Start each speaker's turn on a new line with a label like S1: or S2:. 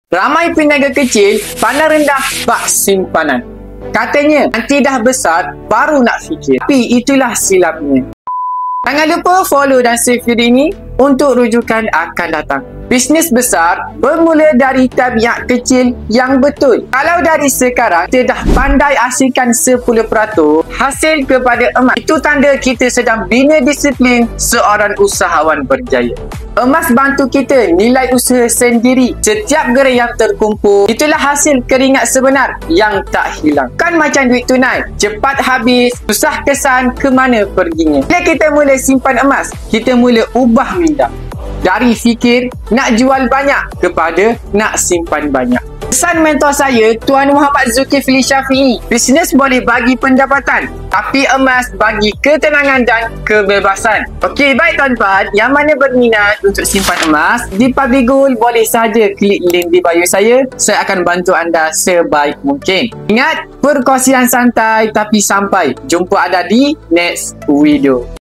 S1: Ramai peniaga kecil pandang rendah bak simpanan. Katanya nanti dah besar baru nak fikir. Tapi itulah silapnya. Jangan lupa follow dan save video ini untuk rujukan akan datang. Bisnes besar bermula dari tabiat kecil yang betul. Kalau dari sekarang kita dah pandai asingkan 10% hasil kepada emas, itu tanda kita sedang bina disiplin seorang usahawan berjaya. Emas bantu kita nilai usaha sendiri. Setiap gerai yang terkumpul, itulah hasil keringat sebenar yang tak hilang. Kan macam duit tunai, cepat habis, susah kesan ke mana perginya. Bila kita mula simpan emas, kita mula ubah minda. Dari fikir nak jual banyak kepada nak simpan banyak. Pesan mentor saya, Tuan Muhammad Zulkifli Syafi'i, bisnes boleh bagi pendapatan, tapi emas bagi ketenangan dan kebebasan. Okey, baik tuan-tuan, yang mana berminat untuk simpan emas di Public Gold, boleh sahaja klik link di bio saya. Saya akan bantu anda sebaik mungkin. Ingat, perkongsian santai tapi sampai. Jumpa anda di next video.